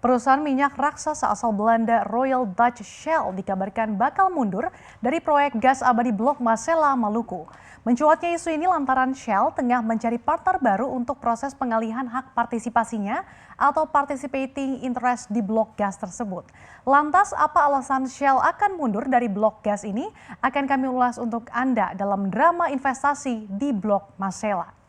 Perusahaan minyak raksasa asal Belanda Royal Dutch Shell dikabarkan bakal mundur dari proyek gas abadi Blok Masela, Maluku. Mencuatnya isu ini lantaran Shell tengah mencari partner baru untuk proses pengalihan hak partisipasinya atau participating interest di blok gas tersebut. Lantas apa alasan Shell akan mundur dari blok gas ini? Akan kami ulas untuk Anda dalam drama investasi di Blok Masela.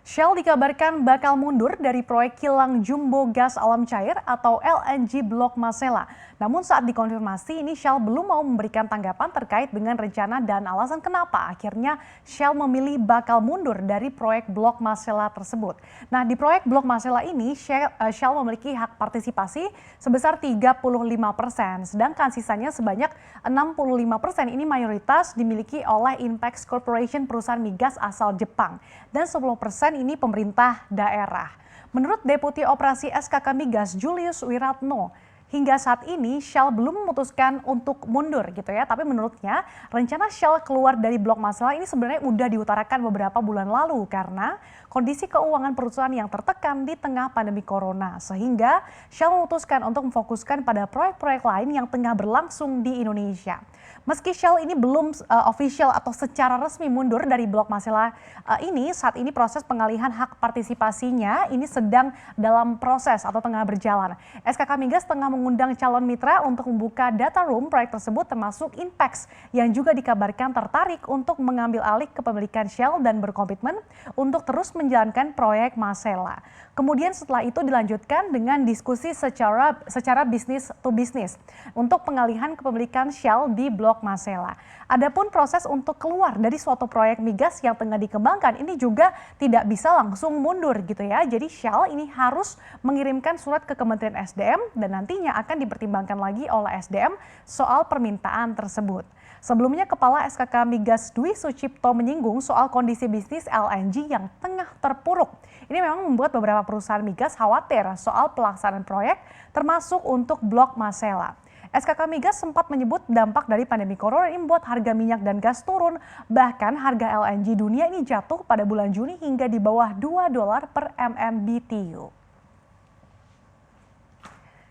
Shell dikabarkan bakal mundur dari proyek kilang jumbo gas alam cair atau LNG Blok Masela. Namun saat dikonfirmasi ini Shell belum mau memberikan tanggapan terkait dengan rencana dan alasan kenapa akhirnya Shell memilih bakal mundur dari proyek Blok Masela tersebut. Nah, di proyek Blok Masela ini Shell memiliki hak partisipasi sebesar 35%, sedangkan sisanya sebanyak 65% ini mayoritas dimiliki oleh Inpex Corporation, perusahaan migas asal Jepang, dan 10% ini pemerintah daerah. Menurut Deputi Operasi SKK Migas Julius Wiratno, hingga saat ini Shell belum memutuskan untuk mundur gitu ya. Tapi menurutnya rencana Shell keluar dari Blok Masela ini sebenarnya udah diutarakan beberapa bulan lalu karena kondisi keuangan perusahaan yang tertekan di tengah pandemi corona. Sehingga Shell memutuskan untuk memfokuskan pada proyek-proyek lain yang tengah berlangsung di Indonesia. Meski Shell ini belum official atau secara resmi mundur dari Blok Masela ini, saat ini proses pengalihan hak partisipasinya ini sedang dalam proses atau tengah berjalan. SKK Migas tengah mengundang calon mitra untuk membuka data room proyek tersebut termasuk Inpex yang juga dikabarkan tertarik untuk mengambil alih kepemilikan Shell dan berkomitmen untuk terus menjalankan proyek Masela. Kemudian setelah itu dilanjutkan dengan diskusi secara bisnis to bisnis untuk pengalihan kepemilikan Shell di Blok Masela. Adapun proses untuk keluar dari suatu proyek migas yang tengah dikembangkan ini juga tidak bisa langsung mundur gitu ya. Jadi Shell ini harus mengirimkan surat ke Kementerian SDM dan nantinya akan dipertimbangkan lagi oleh SDM soal permintaan tersebut. Sebelumnya Kepala SKK Migas Dwi Sucipto menyinggung soal kondisi bisnis LNG yang tengah terpuruk. Ini memang membuat beberapa perusahaan migas khawatir soal pelaksanaan proyek termasuk untuk Blok Masela. SKK Migas sempat menyebut dampak dari pandemi corona ini membuat harga minyak dan gas turun. Bahkan harga LNG dunia ini jatuh pada bulan Juni hingga di bawah $2 per MMBTU.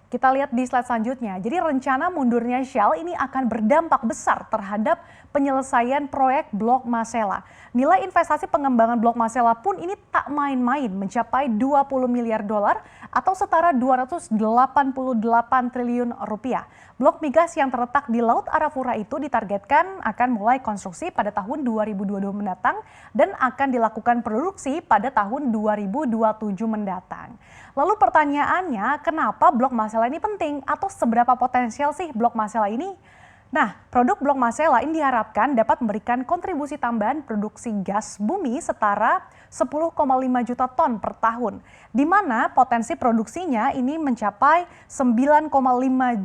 Kita lihat di slide selanjutnya. Jadi rencana mundurnya Shell ini akan berdampak besar terhadap penyelesaian proyek Blok Masela. Nilai investasi pengembangan Blok Masela pun ini tak main-main, mencapai $20 miliar atau setara 288 triliun rupiah. Blok migas yang terletak di Laut Arafura itu ditargetkan akan mulai konstruksi pada tahun 2022 mendatang dan akan dilakukan produksi pada tahun 2027 mendatang. Lalu pertanyaannya, kenapa Blok Masela ini penting atau seberapa potensial sih Blok Masela ini? Nah, produk Blok Masela ini diharapkan dapat memberikan kontribusi tambahan produksi gas bumi setara 10,5 juta ton per tahun, di mana potensi produksinya ini mencapai 9,5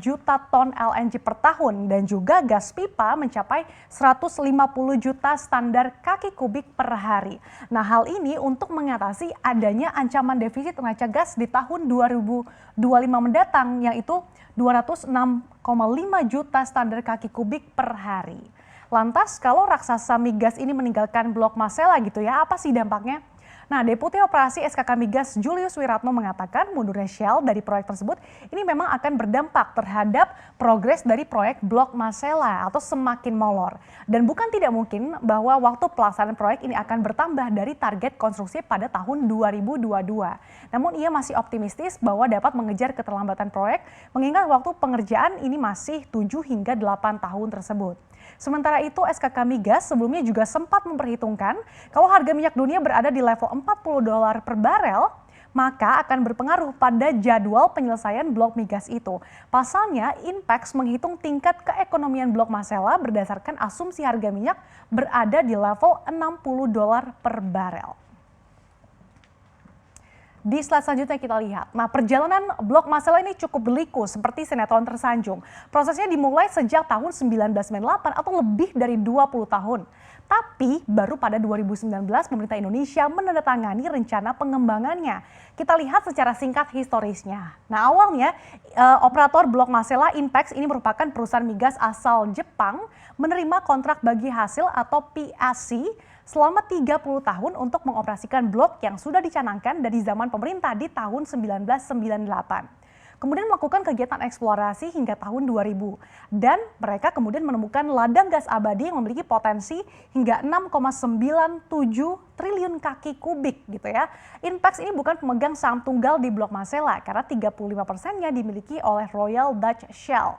juta ton LNG per tahun dan juga gas pipa mencapai 150 juta standar kaki kubik per hari. Nah, hal ini untuk mengatasi adanya ancaman defisit neraca gas di tahun 2025 mendatang, yaitu 206,5 juta standar kaki kubik per hari. Lantas kalau raksasa migas ini meninggalkan Blok Masela gitu ya, apa sih dampaknya? Nah, Deputi Operasi SKK Migas Julius Wiratno mengatakan mundurnya Shell dari proyek tersebut ini memang akan berdampak terhadap progres dari proyek Blok Masela atau semakin molor. Dan bukan tidak mungkin bahwa waktu pelaksanaan proyek ini akan bertambah dari target konstruksi pada tahun 2022. Namun ia masih optimistis bahwa dapat mengejar keterlambatan proyek mengingat waktu pengerjaan ini masih 7 hingga 8 tahun tersebut. Sementara itu SKK Migas sebelumnya juga sempat memperhitungkan kalau harga minyak dunia berada di level $40 per barel, maka akan berpengaruh pada jadwal penyelesaian blok migas itu. Pasalnya, Inpex menghitung tingkat keekonomian Blok Masela berdasarkan asumsi harga minyak berada di level $60 per barel. Di slide selanjutnya kita lihat, nah perjalanan Blok Masela ini cukup berliku seperti sinetron tersanjung. Prosesnya dimulai sejak tahun 1998 atau lebih dari 20 tahun. Tapi baru pada 2019 pemerintah Indonesia menandatangani rencana pengembangannya. Kita lihat secara singkat historisnya. Nah awalnya operator Blok Masela Inpex ini merupakan perusahaan migas asal Jepang menerima kontrak bagi hasil atau PSC selama 30 tahun untuk mengoperasikan blok yang sudah dicanangkan dari zaman pemerintah di tahun 1998. Kemudian melakukan kegiatan eksplorasi hingga tahun 2000. Dan mereka kemudian menemukan ladang gas abadi yang memiliki potensi hingga 6,97 triliun kaki kubik gitu ya. Inpex ini bukan pemegang saham tunggal di Blok Masela karena 35%-nya dimiliki oleh Royal Dutch Shell.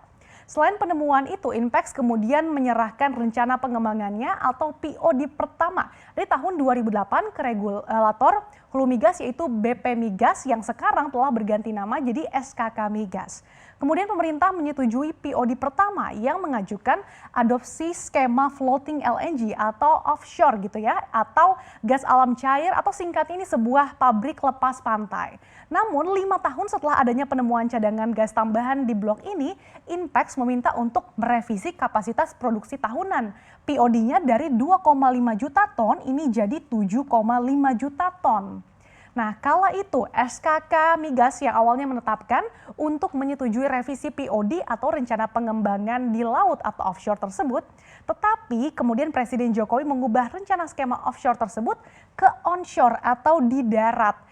Selain penemuan itu, Inpex kemudian menyerahkan rencana pengembangannya atau POD pertama dari tahun 2008 ke regulator hulu migas yaitu BP Migas yang sekarang telah berganti nama jadi SKK Migas. Kemudian pemerintah menyetujui POD pertama yang mengajukan adopsi skema floating LNG atau offshore gitu ya, atau gas alam cair atau singkat ini sebuah pabrik lepas pantai. Namun 5 tahun setelah adanya penemuan cadangan gas tambahan di blok ini, Inpex meminta untuk merevisi kapasitas produksi tahunan. POD-nya dari 2,5 juta ton ini jadi 7,5 juta ton. Nah, kala itu SKK Migas yang awalnya menetapkan untuk menyetujui revisi POD atau rencana pengembangan di laut atau offshore tersebut, tetapi kemudian Presiden Jokowi mengubah rencana skema offshore tersebut ke onshore atau di darat.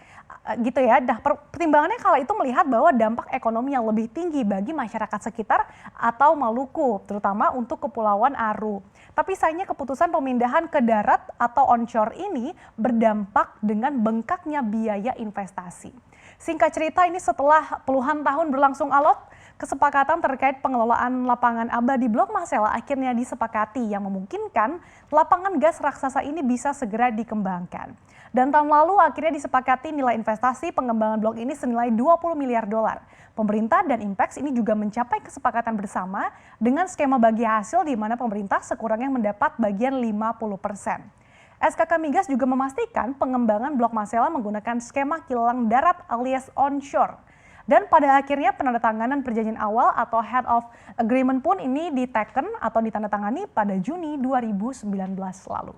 Gitu ya. Nah, pertimbangannya kala itu melihat bahwa dampak ekonomi yang lebih tinggi bagi masyarakat sekitar atau Maluku, terutama untuk Kepulauan Aru. Tapi sayangnya keputusan pemindahan ke darat atau onshore ini berdampak dengan bengkaknya biaya investasi. Singkat cerita ini setelah puluhan tahun berlangsung alot, kesepakatan terkait pengelolaan lapangan abadi Blok Masela akhirnya disepakati yang memungkinkan lapangan gas raksasa ini bisa segera dikembangkan. Dan tahun lalu akhirnya disepakati nilai investasi pengembangan blok ini senilai 20 miliar dolar. Pemerintah dan Inpex ini juga mencapai kesepakatan bersama dengan skema bagi hasil di mana pemerintah sekurangnya mendapat bagian 50%. SKK Migas juga memastikan pengembangan Blok Masela menggunakan skema kilang darat alias onshore. Dan pada akhirnya penandatanganan perjanjian awal atau head of agreement pun ini diteken atau ditandatangani pada Juni 2019 lalu.